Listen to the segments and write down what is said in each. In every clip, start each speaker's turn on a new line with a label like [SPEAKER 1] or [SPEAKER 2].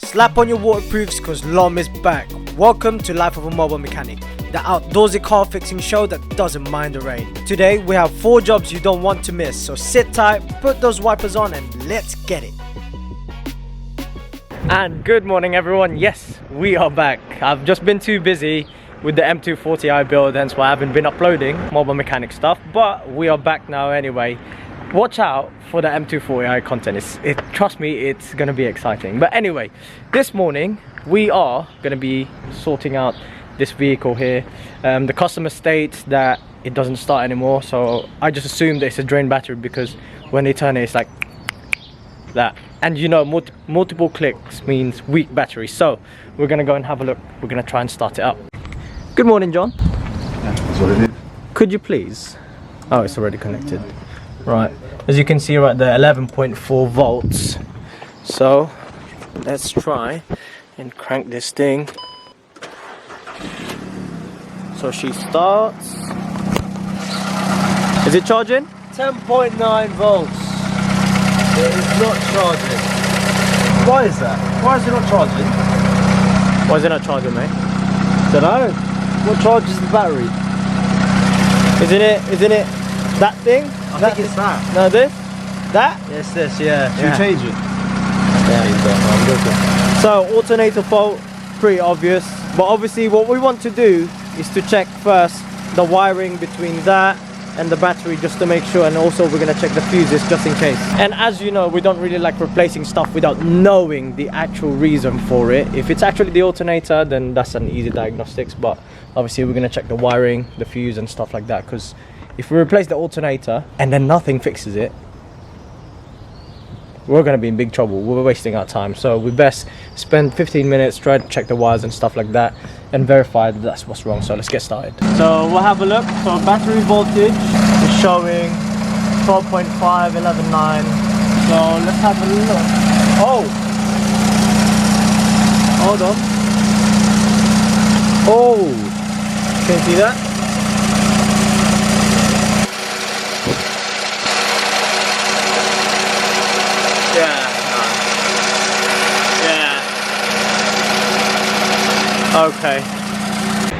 [SPEAKER 1] Slap on your waterproofs cause Lom is back. Welcome to Life of a Mobile Mechanic, the outdoorsy car fixing show that doesn't mind the rain. Today we have 4 jobs you don't want to miss, so sit tight, put those wipers on and let's get it. And good morning everyone, yes, we are back. I've just been too busy with the M240i build, hence why I haven't been uploading mobile mechanic stuff, but we are back now anyway. Watch out for the M240i content. Trust me, it's gonna be exciting. But anyway, this morning we are gonna be sorting out this vehicle here. The customer states that it doesn't start anymore, so I just assumed that it's a drain battery because when they turn it, it's like that. And you know, multiple clicks means weak battery. So we're gonna go and have a look. We're gonna try and start it up. Good morning, John.
[SPEAKER 2] Yeah, that's what it is.
[SPEAKER 1] Could you please? Oh, it's already connected. Right, as you can see right there, 11.4 volts. So let's try and crank this thing. So she starts. Is it charging? 10.9 volts. It is not charging.
[SPEAKER 2] Why is that? Why is it not charging?
[SPEAKER 1] Why is it not charging, mate?
[SPEAKER 2] Don't know. What charges the battery?
[SPEAKER 1] Isn't it that thing?
[SPEAKER 2] I think it's that.
[SPEAKER 1] No, this? That?
[SPEAKER 2] Yes, this, yeah. Should
[SPEAKER 1] Yeah.
[SPEAKER 2] we change it?
[SPEAKER 1] Yeah. So alternator fault, pretty obvious. But obviously what we want to do is to check first the wiring between that and the battery, just to make sure, and also we're going to check the fuses just in case. And as you know, we don't really like replacing stuff without knowing the actual reason for it. If it's actually the alternator, then that's an easy diagnostics, but obviously we're going to check the wiring, the fuse and stuff like that, because if we replace the alternator and then nothing fixes it, we're going to be in big trouble. We're wasting our time. So we best spend 15 minutes, try to check the wires and stuff like that and verify that that's what's wrong. So let's get started. So we'll have a look. So battery voltage is showing 12.5, 11.9. So let's have a look. Oh! Hold on. Oh! Can you see that? Okay,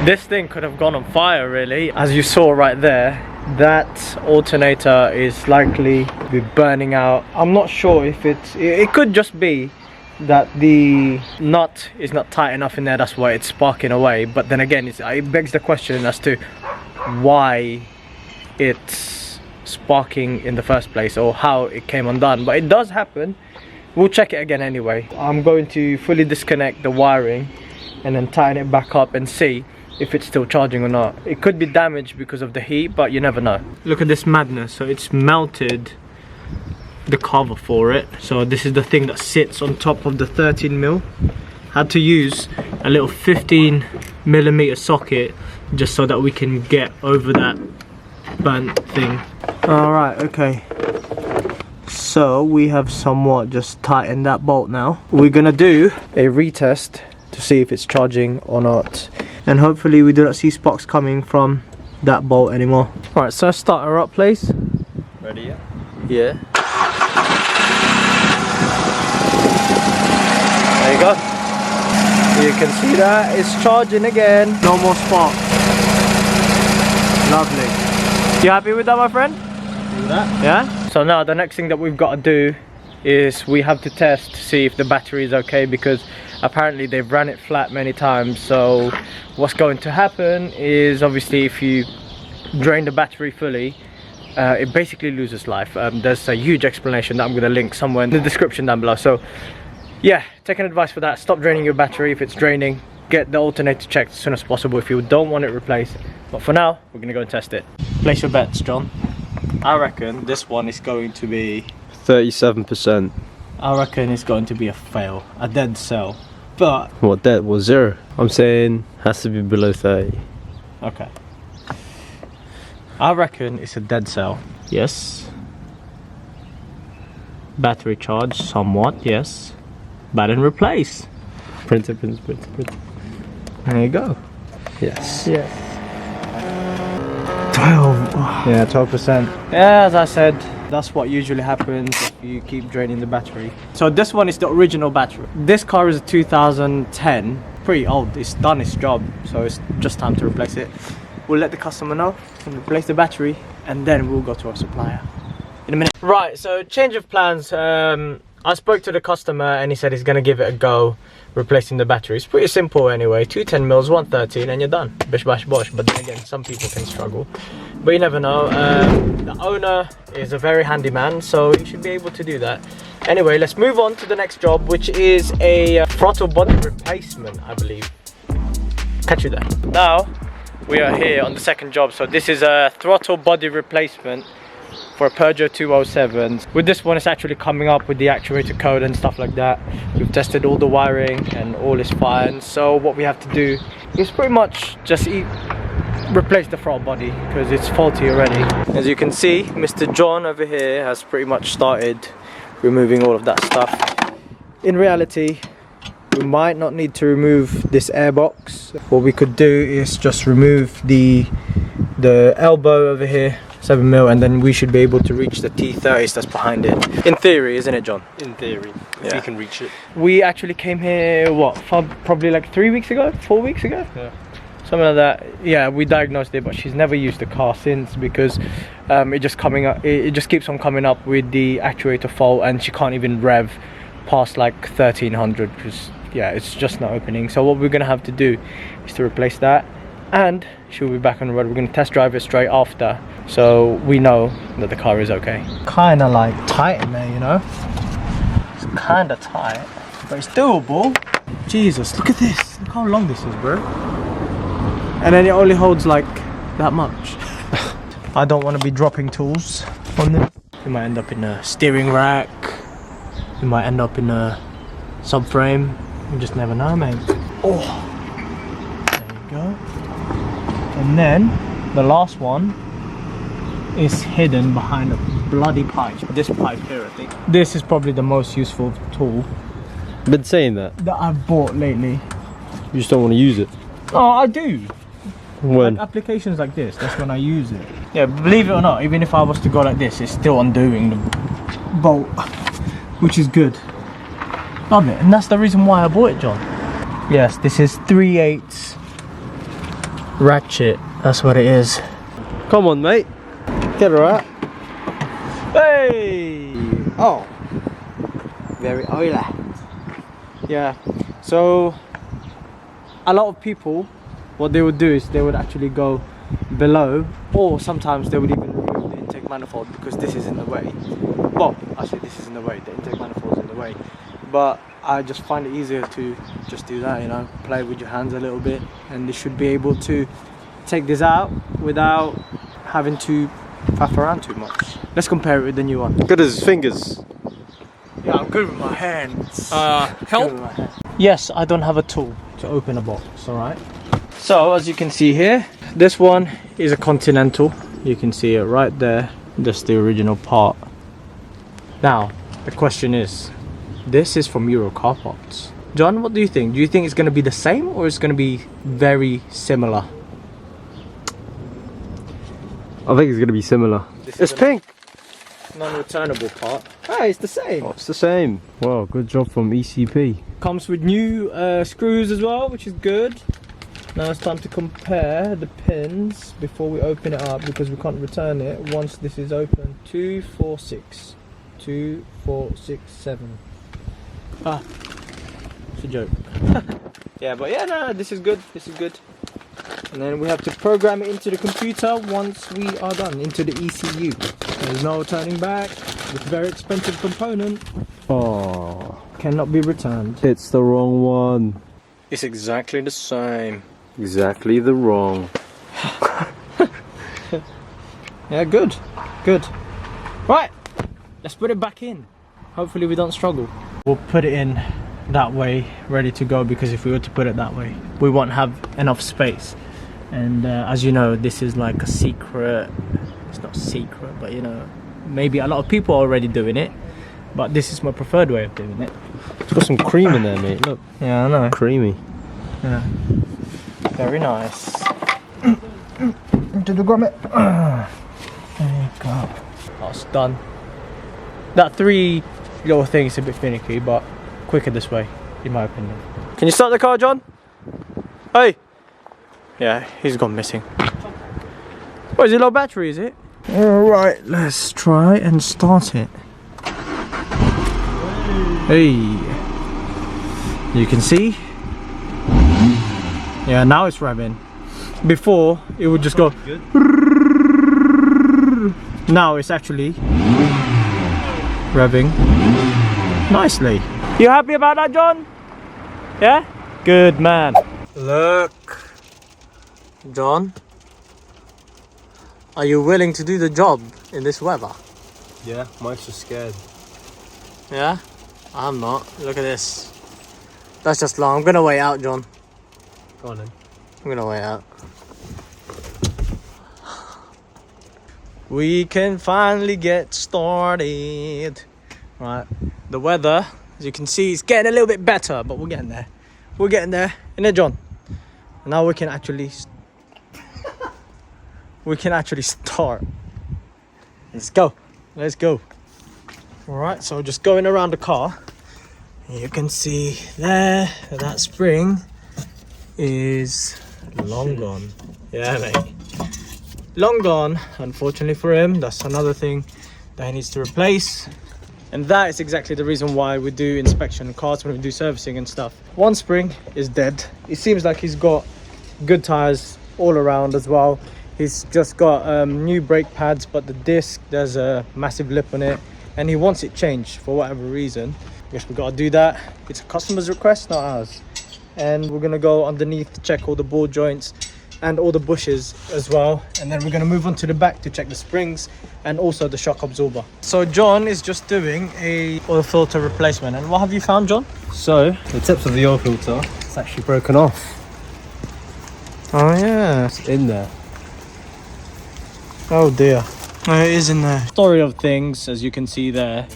[SPEAKER 1] this thing could have gone on fire really. As you saw right there, that alternator is likely to be burning out. I'm not sure if it could just be that the nut is not tight enough in there, that's why it's sparking away. But then again, it begs the question as to why it's sparking in the first place or how it came undone. But it does happen. We'll check it again anyway. I'm going to fully disconnect the wiring and then tighten it back up and see if it's still charging or not. It could be damaged because of the heat, but you never know. Look at this madness. So it's melted the cover for it. So this is the thing that sits on top of the 13mm. Had to use a little 15mm socket just so that we can get over that burnt thing. Alright, okay. So we have somewhat just tightened that bolt now. We're gonna do a retest to see if it's charging or not, and hopefully we do not see sparks coming from that bolt anymore. Alright, so start her up please.
[SPEAKER 2] Ready yet?
[SPEAKER 1] Yeah. There you go. You can see that it's charging again. No more spark. Lovely. You happy with that, my friend?
[SPEAKER 2] Do that?
[SPEAKER 1] Yeah? So now the next thing that we've got to do is we have to test to see if the battery is okay, because apparently they've ran it flat many times. So what's going to happen is, obviously if you drain the battery fully, it basically loses life. There's a huge explanation that I'm going to link somewhere in the description down below. So yeah, take an advice for that. Stop draining your battery if it's draining. Get the alternator checked as soon as possible if you don't want it replaced. But for now, we're going to go and test it. Place your bets, John. I reckon this one is going to be
[SPEAKER 2] 37%.
[SPEAKER 1] I reckon it's going to be a fail, a dead cell. But
[SPEAKER 2] What, that was 0? I'm saying has to be below 30.
[SPEAKER 1] okay, I reckon it's a dead cell. Yes. Battery charge somewhat, yes. But and replace.
[SPEAKER 2] Print.
[SPEAKER 1] There you go.
[SPEAKER 2] Yes.
[SPEAKER 1] Yes. 12.
[SPEAKER 2] Yeah, 12%.
[SPEAKER 1] Yeah, as I said, That's what usually happens if you keep draining the battery. So this one is the original battery. This car is a 2010, pretty old. It's done its job, so it's just time to replace it. We'll let the customer know and replace the battery, and then we'll go to our supplier in a minute. Right, so change of plans. I spoke to the customer and he said he's gonna give it a go replacing the battery. It's pretty simple anyway. 210 mils, 113, and you're done. Bish bash bosh. But then again, some people can struggle, but you never know. The owner is a very handy man, so he should be able to do that. Anyway, let's move on to the next job, which is a throttle body replacement, I believe. Catch you there. Now we are here on the second job. So this is a throttle body replacement for a Peugeot 207. With this one, it's actually coming up with the actuator code and stuff like that. We've tested all the wiring and all is fine. So what we have to do is pretty much just replace the throttle body because it's faulty already. As you can see, Mr. John over here has pretty much started removing all of that stuff. In reality, we might not need to remove this airbox. What we could do is just remove the elbow over here, 7mm, and then we should be able to reach the T30s that's behind it. In theory, isn't it, John?
[SPEAKER 2] In theory,
[SPEAKER 1] yeah.
[SPEAKER 2] we can reach it.
[SPEAKER 1] We actually came here, what, probably like 3 weeks ago, 4 weeks ago?
[SPEAKER 2] Yeah.
[SPEAKER 1] Something like that. Yeah, we diagnosed it, but she's never used the car since because it just keeps on coming up with the actuator fault, and she can't even rev past like 1300 because yeah, it's just not opening. So what we're gonna have to do is to replace that, and she'll be back on the road. We're gonna test drive it straight after, so we know that the car is okay. Kind of like tight in there, you know. It's kind of tight, but it's doable. Jesus, look at this. Look how long this is, bro. And then it only holds like that much. I don't want to be dropping tools on this. We might end up in a steering rack. We might end up in a subframe. You just never know, mate. Oh, there you go. And then the last one is hidden behind a bloody pipe. This pipe here, I think. This is probably the most useful tool
[SPEAKER 2] Been saying that.
[SPEAKER 1] I've bought lately.
[SPEAKER 2] You just don't want to use it.
[SPEAKER 1] Oh, I do.
[SPEAKER 2] When?
[SPEAKER 1] Like applications like this, that's when I use it. Yeah, believe it or not, even if I was to go like this, it's still undoing the bolt, which is good. Love it, and that's the reason why I bought it, John. Yes, this is 3/8 ratchet. That's what it is.
[SPEAKER 2] Come on, mate. Get her out.
[SPEAKER 1] Hey! Oh, very oily. Yeah. So a lot of people, what they would do is they would actually go below, or sometimes they would even remove the intake manifold because this is in the way. Well, actually this is in the way, the intake manifold is in the way. But I just find it easier to just do that, you know, play with your hands a little bit, and they should be able to take this out without having to faff around too much. Let's compare it with the new one.
[SPEAKER 2] Good as his fingers.
[SPEAKER 1] Yeah, I'm good with my hands.
[SPEAKER 3] Help?
[SPEAKER 1] Yes, I don't have a tool to open a box, alright? So, as you can see here, this one is a Continental. You can see it right there. That's the original part. Now, the question is, this is from Euro Car Parts. John, what do you think? Do you think it's going to be the same, or it's going to be very similar?
[SPEAKER 2] I think it's going to be similar. It's pink.
[SPEAKER 1] Non-returnable part. Ah, it's the same.
[SPEAKER 2] Oh, it's the same. Wow, good job from ECP.
[SPEAKER 1] Comes with new screws as well, which is good. Now it's time to compare the pins before we open it up, because we can't return it once this is open. 2, 4, 6. 2, 4, 6, 7. Ah, it's a joke. Yeah, but yeah, no, this is good. This is good. And then we have to program it into the computer once we are done, into the ECU. There's no turning back. It's a very expensive component.
[SPEAKER 2] Oh,
[SPEAKER 1] Cannot be returned.
[SPEAKER 2] it's the wrong one.
[SPEAKER 1] It's exactly the same.
[SPEAKER 2] Exactly the wrong.
[SPEAKER 1] Yeah, good. Good. Right, let's put it back in. Hopefully we don't struggle. We'll put it in that way, ready to go, because if we were to put it that way, we won't have enough space. And as you know, this is like a secret. It's not secret, but you know, maybe a lot of people are already doing it, but this is my preferred way of doing it.
[SPEAKER 2] It's got some cream in there, mate. Look.
[SPEAKER 1] Yeah, I know.
[SPEAKER 2] Creamy.
[SPEAKER 1] Yeah. Very nice. Into the grommet. There you go. That's done. That 3 little thing is a bit finicky, but quicker this way, in my opinion. Can you start the car, John? Hey! Yeah, he's gone missing. What, is it low battery, is it? Alright, let's try and start it. Hey! You can see? Yeah, now it's revving. Before, it would just go... Good. Now it's actually revving nicely. You happy about that, John? Yeah? Good man. Look, John, are you willing to do the job in this weather?
[SPEAKER 2] Yeah, Mike's just scared.
[SPEAKER 1] Yeah? I'm not. Look at this. That's just long. I'm gonna wait out, John.
[SPEAKER 2] Go on then.
[SPEAKER 1] I'm gonna wait out. We can finally get started. Right, the weather, as you can see, is getting a little bit better, but we're getting there. We're getting there, innit, John? Now we can actually start. Let's go. Let's go. All right, so just going around the car, you can see there that spring is long gone. Yeah, mate. Long gone, unfortunately for him. That's another thing that he needs to replace. And that is exactly the reason why we do inspection cars when we do servicing and stuff. One spring is dead. It seems like he's got good tires all around as well. He's just got new brake pads, but the disc, there's a massive lip on it, and he wants it changed for whatever reason. Guess we gotta do that. It's a customer's request, not ours. And we're gonna go underneath to check all the ball joints and all the bushes as well, and then we're going to move on to the back to check the springs and also the shock absorber. So John is just doing a oil filter replacement. And what have you found, John?
[SPEAKER 2] So the tips of the oil filter, it's actually broken off.
[SPEAKER 1] Oh yeah,
[SPEAKER 2] It's in there.
[SPEAKER 1] oh dear. Oh, it is in there. Story of things, as you can see there,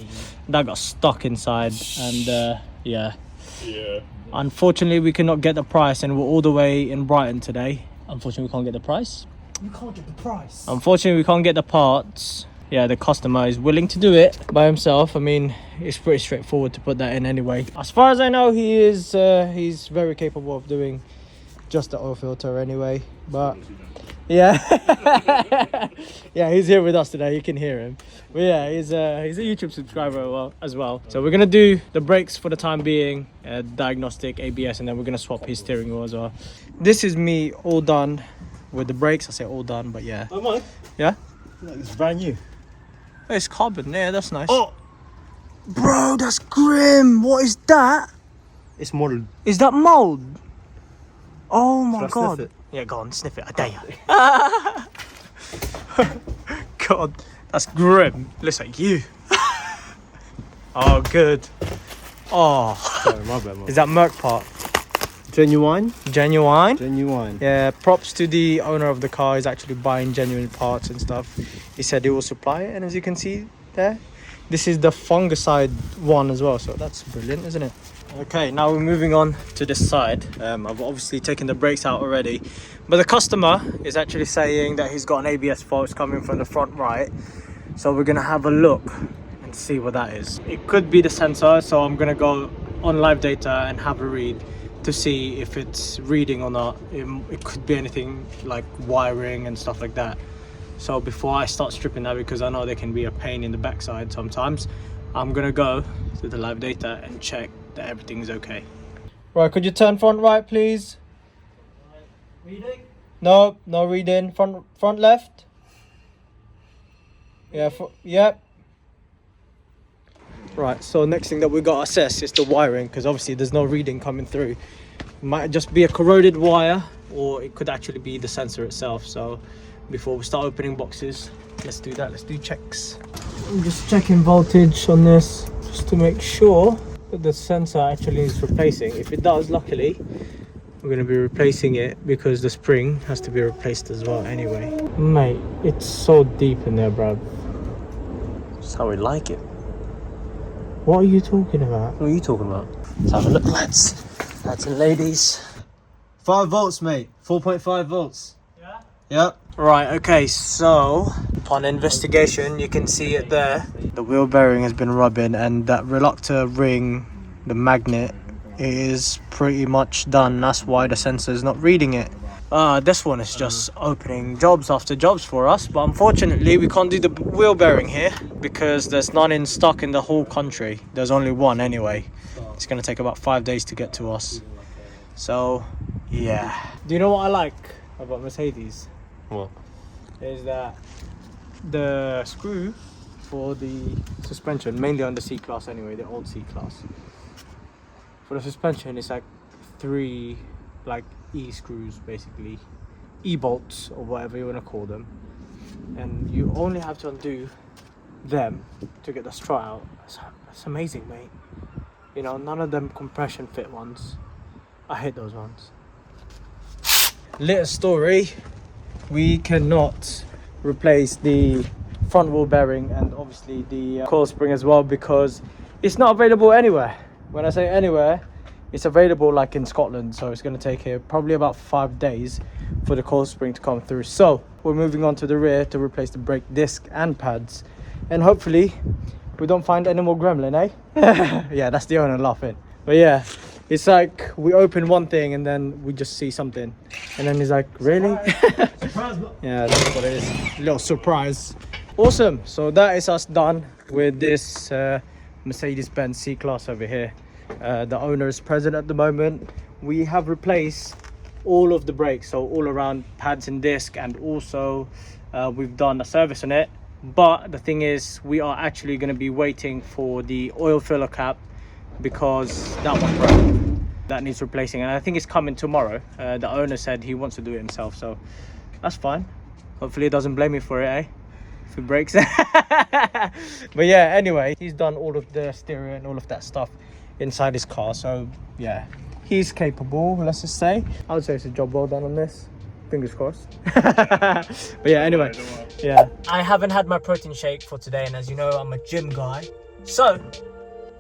[SPEAKER 1] that got stuck inside, and yeah, unfortunately we cannot get the price, and we're all the way in Brighton today. Unfortunately, we can't get the price.
[SPEAKER 3] You can't get the price.
[SPEAKER 1] Unfortunately, we can't get the parts. Yeah, the customer is willing to do it by himself. I mean, it's pretty straightforward to put that in anyway. As far as I know, he's very capable of doing just the oil filter anyway. But yeah, yeah, he's here with us today. You can hear him. But yeah, he's a YouTube subscriber as well. So we're gonna do the brakes for the time being, diagnostic, ABS, and then we're gonna swap his steering wheel as well. This is me all done with the brakes. I say all done, but yeah.
[SPEAKER 3] Oh, mine?
[SPEAKER 1] Yeah?
[SPEAKER 3] It's brand new.
[SPEAKER 1] Oh, it's carbon. Yeah, that's nice.
[SPEAKER 3] Oh!
[SPEAKER 1] Bro, that's grim. What is that?
[SPEAKER 3] It's modeled.
[SPEAKER 1] Is that mold? Oh my
[SPEAKER 3] Should I
[SPEAKER 1] god.
[SPEAKER 3] sniff it?
[SPEAKER 1] Yeah, go on, sniff it. I dare you. God, that's grim. Looks like you. Oh, good. Oh.
[SPEAKER 3] Sorry, my bad,
[SPEAKER 1] Is that Merc part?
[SPEAKER 2] Genuine?
[SPEAKER 1] Genuine?
[SPEAKER 2] Genuine.
[SPEAKER 1] Yeah, props to the owner of the car. He's actually buying genuine parts and stuff. He said he will supply it, and as you can see there, this is the fungicide one as well, so that's brilliant, isn't it? Okay, now we're moving on to this side. I've obviously taken the brakes out already, but the customer is actually saying that he's got an ABS fault coming from the front right, so we're gonna have a look and see what that is. It could be the sensor, so I'm gonna go on live data and have a read to see if it's reading or not. It could be anything like wiring and stuff like that. So before I start stripping that, because I know they can be a pain in the backside sometimes, I'm gonna go to the live data and check that everything is okay. Right, could you turn front right, please?
[SPEAKER 3] Reading?
[SPEAKER 1] No, no reading. Front left. Yeah, yep. Right, so next thing that we got to assess is the wiring, because obviously there's no reading coming through. It might just be a corroded wire, or it could actually be the sensor itself. So before we start opening boxes, let's do that. Let's do checks. I'm just checking voltage on this just to make sure that the sensor actually is replacing. If it does, luckily, we're going to be replacing it, because the spring has to be replaced as well anyway. Mate, it's so deep in there, bruv.
[SPEAKER 2] That's how we like it.
[SPEAKER 1] What are you talking about?
[SPEAKER 2] What are you talking about?
[SPEAKER 1] Let's have a look, lads and ladies.
[SPEAKER 2] 5 volts, mate. 4.5 volts.
[SPEAKER 1] Yeah?
[SPEAKER 2] Yep.
[SPEAKER 1] Right, okay, so Upon investigation, you can see it there. The wheel bearing has been rubbing, and that reluctor ring, the magnet, is pretty much done. That's why the sensor is not reading it. This one is just opening jobs after jobs for us, but unfortunately we can't do the wheel bearing here because there's none in stock in the whole country. There's only one anyway. It's going to take about 5 days to get to us. So yeah. Do you know what I like about Mercedes?
[SPEAKER 3] What?
[SPEAKER 1] Is that the screw for the suspension, mainly on the C-Class anyway, the old C-Class. For the suspension, it's like 3 like E-screws, basically. E-bolts, or whatever you want to call them. And you only have to undo them to get the strut out. That's amazing, mate. You know, none of them compression fit ones. I hate those ones. Little story. We cannot replace the front wheel bearing and obviously the coil spring as well because it's not available anywhere. When I say anywhere, it's available like in Scotland, so it's going to take here probably about 5 days for the coil spring to come through. So we're moving on to the rear to replace the brake disc and pads, and hopefully we don't find any more gremlin, eh? Yeah, that's the owner laughing. But yeah, it's like we open one thing and then we just see something, and then he's like, really? Yeah, that's what it is. A little surprise. Awesome. So that is us done with this Mercedes-Benz C-Class over here. The owner is present at the moment. We have replaced all of the brakes, so all around pads and disc, and also we've done a service on it. But the thing is, we are actually going to be waiting for the oil filler cap because that one broke. That needs replacing, and I think it's coming tomorrow. The owner said he wants to do it himself, so that's fine. Hopefully he doesn't blame me for it, eh? If it breaks. But yeah, anyway, he's done all of the stereo and all of that stuff inside his car, so yeah, he's capable, let's just say. I would say it's a job well done on this. Fingers crossed. But yeah, anyway, yeah. I haven't had my protein shake for today, and as you know, I'm a gym guy. So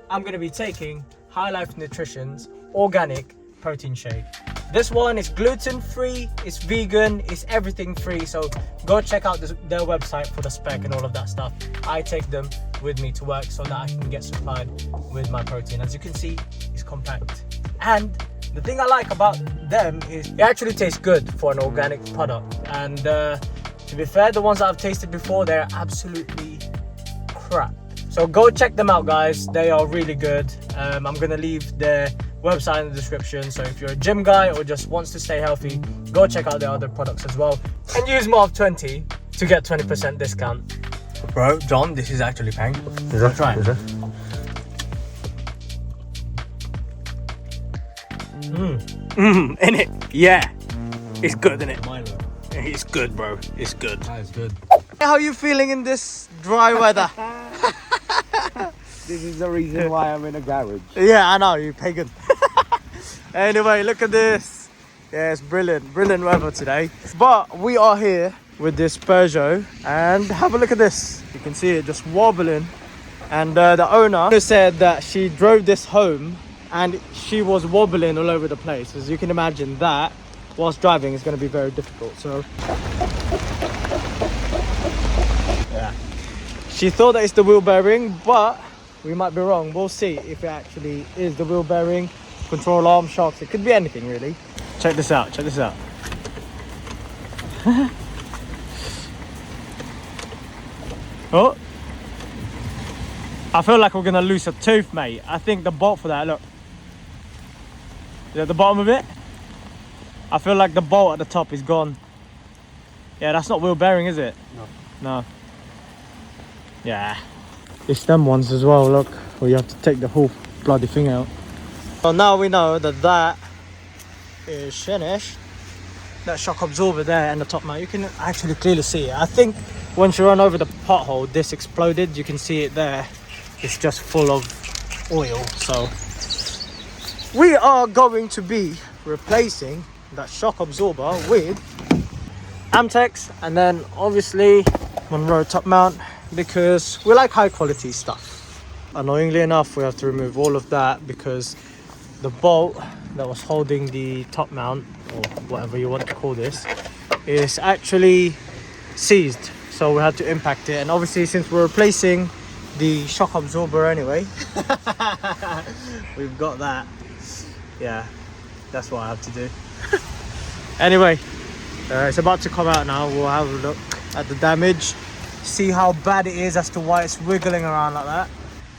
[SPEAKER 1] I'm going to be taking Hylife Nutrition's organic protein shake. This one is gluten-free, it's vegan, it's everything free. So go check out their website for the spec and all of that stuff. I take them with me to work so that I can get supplied with my protein. As you can see, it's compact. And the thing I like about them is it actually tastes good for an organic product. And to be fair, the ones that I've tasted before, they're absolutely crap. So go check them out, guys. They are really good. I'm gonna leave their website in the description, so if you're a gym guy or just wants to stay healthy, go check out their other products as well, and use MARV20 to get 20% discount. Bro, John, this is actually paying.
[SPEAKER 3] Is that
[SPEAKER 1] right?
[SPEAKER 3] Is that?
[SPEAKER 1] In it, yeah, it's good, isn't it?
[SPEAKER 3] Milo.
[SPEAKER 1] It's good, bro. It's good.
[SPEAKER 3] That is good.
[SPEAKER 1] How are you feeling in this dry weather?
[SPEAKER 2] This is the reason why I'm in a garage.
[SPEAKER 1] Yeah, I know, you pagan. Anyway, look at this. Yeah, it's brilliant weather today. But we are here with this Peugeot, and have a look at this. You can see it just wobbling. And the owner said that she drove this home and she was wobbling all over the place. As you can imagine, that whilst driving is going to be very difficult. So yeah, she thought that it's the wheel bearing, but we might be wrong. We'll see if it actually is the wheel bearing, control arm shocks. It could be anything really. Check this out, check this out. Oh, I feel like we're gonna lose a tooth, mate. I think the bolt for that, look, is at the bottom of it. I feel like the bolt at the top is gone. Yeah, that's not wheel bearing, is it? No. Yeah. It's them ones as well, look, where you have to take the whole bloody thing out. So now we know that that is finished. That shock absorber there and the top mount, you can actually clearly see it. I think once you run over the pothole, this exploded. You can see it there. It's just full of oil. So we are going to be replacing that shock absorber with Amtex, and then obviously Monroe top mount, because we like high quality stuff. Annoyingly enough, we have to remove all of that because the bolt that was holding the top mount, or whatever you want to call this, is actually seized. so we had to impact it. And obviously, since we're replacing the shock absorber anyway, we've got that. Yeah, that's what I have to do. Anyway, it's about to come out now. We'll have a look at the damage, see how bad it is as to why it's wiggling around like that.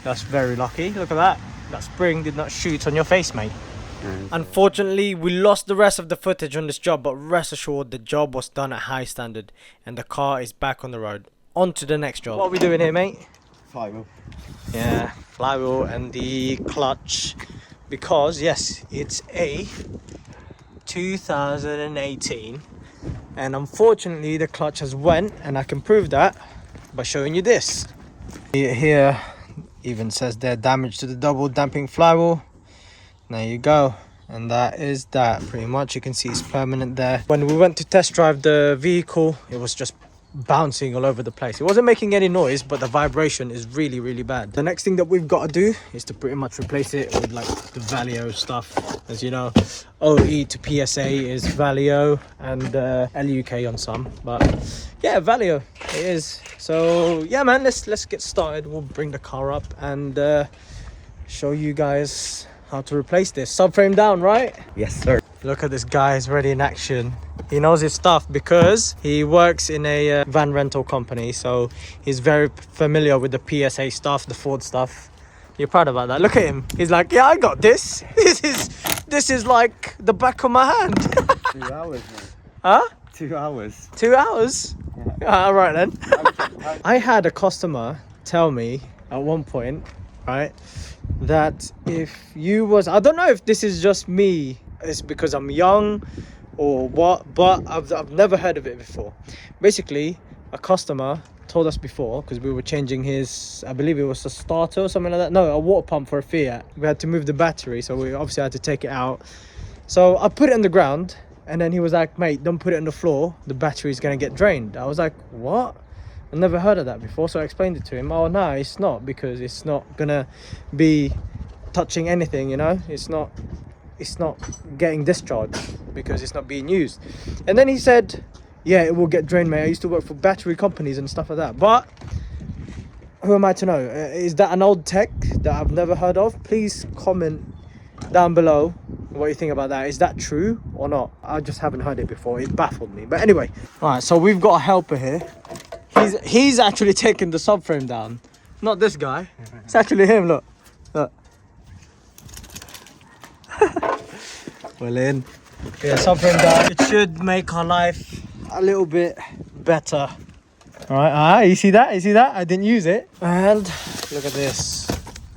[SPEAKER 1] That's very lucky. Look at that. That spring did not shoot on your face, mate. Unfortunately, we lost the rest of the footage on this job, but rest assured the job was done at high standard and the car is back on the road. On to the next job. What are we doing here, mate?
[SPEAKER 3] Flywheel.
[SPEAKER 1] Yeah, flywheel and the clutch, because yes, it's a 2018 and unfortunately the clutch has went, and I can prove that by showing you this. Here even says there, damage to the double damping flywheel. There you go, and that is that pretty much. You can see it's permanent there. When we went to test drive the vehicle, it was just bouncing all over the place. It wasn't making any noise, but the vibration is really, really bad. The next thing that we've got to do is to pretty much replace it with like the Valio stuff. As you know, OE to PSA is Valio and LUK on some, but yeah, Valio it is. So yeah, man, let's get started. We'll bring the car up and show you guys how to replace this. Subframe down, right?
[SPEAKER 3] Yes, sir.
[SPEAKER 1] Look at this guy, he's already in action. He knows his stuff because he works in a van rental company, so he's very familiar with the PSA stuff, the Ford stuff. You're proud about that? Look at him. He's like, yeah, I got this. This is like the back of my hand.
[SPEAKER 3] 2 hours, mate.
[SPEAKER 1] Huh?
[SPEAKER 3] 2 hours.
[SPEAKER 1] 2 hours?
[SPEAKER 3] Yeah.
[SPEAKER 1] All right then. I had a customer tell me at one point, right, that if you was, I don't know if this is just me, it's because I'm young or what, but I've never heard of it before. Basically, a customer told us before, because we were changing his, I believe it was a starter or something like that, no, a water pump for a Fiat. We had to move the battery, so we obviously had to take it out. So I put it on the ground, and then he was like, mate, don't put it on the floor, the battery's gonna get drained. I was like, what? I've never heard of that before. So I explained it to him. Oh no, it's not, because it's not gonna be touching anything, you know, it's not getting discharged because it's not being used. And then he said, yeah, it will get drained, mate. I used to work for battery companies and stuff like that. But who am I to know? Is that an old tech that I've never heard of? Please comment down below what you think about that. Is that true or not? I just haven't heard it before. It baffled me. But anyway, all right, so we've got a helper here. He's actually taken the subframe down, not this guy. It's actually him. Look. Well in. Yeah, subframe down. It should make our life a little bit better. All right, you see that? You see that? I didn't use it. And look at this.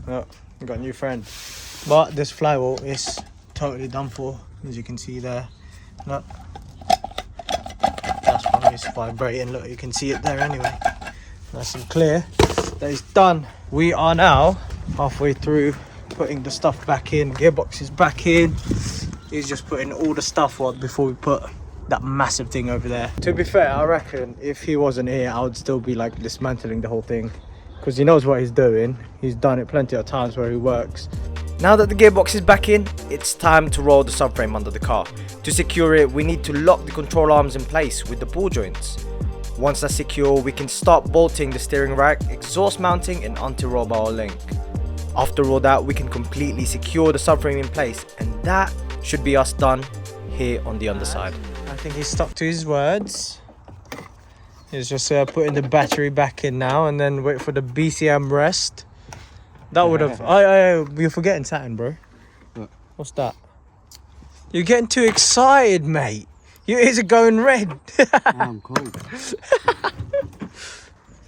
[SPEAKER 1] Look, we got a new friend. But this flywheel is totally done for, as you can see there. Look. That's why it's vibrating. Look, you can see it there anyway. Nice and clear. That is done. We are now halfway through putting the stuff back in. Gearbox is back in. He's just putting all the stuff on before we put that massive thing over there. To be fair, I reckon if he wasn't here, I would still be like dismantling the whole thing, because he knows what he's doing. He's done it plenty of times where he works. Now that the gearbox is back in, it's time to roll the subframe under the car. To secure it, we need to lock the control arms in place with the ball joints. Once that's secure, we can start bolting the steering rack, exhaust mounting and anti-roll link. After all that, we can completely secure the subframe in place, and that should be us done here on the underside. I think he's stuck to his words. He's just putting the battery back in now and then wait for the BCM rest. That would have... you're forgetting something, bro.
[SPEAKER 3] What?
[SPEAKER 1] What's that? You're getting too excited, mate. Your ears are going red.
[SPEAKER 3] I'm cold.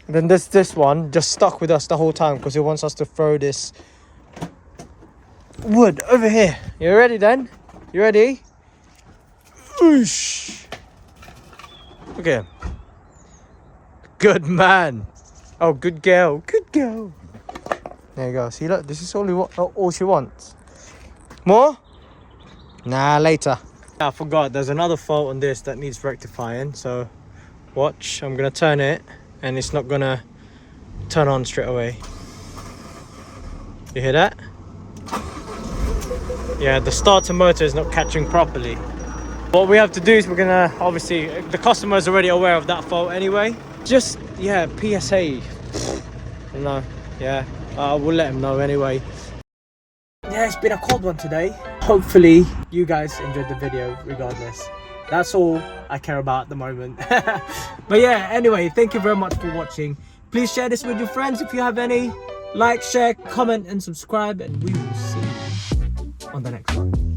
[SPEAKER 1] Then this one just stuck with us the whole time because he wants us to throw this wood over here. You ready then? You ready? Oosh. Look at him. Good man. Oh, good girl. Good girl. There you go. See, look, this is all she wants. More? Nah, later. I forgot, there's another fault on this that needs rectifying. So, watch. I'm going to turn it and it's not going to turn on straight away. You hear that? Yeah, the starter motor is not catching properly. What we have to do is we're going to, obviously, the customer is already aware of that fault anyway. just, yeah, PSA. No, yeah, we'll let him know anyway. Yeah, it's been a cold one today. Hopefully you guys enjoyed the video regardless. That's all I care about at the moment. But yeah, anyway, thank you very much for watching. Please share this with your friends if you have any. Like, share, comment and subscribe, and we will see you on the next one.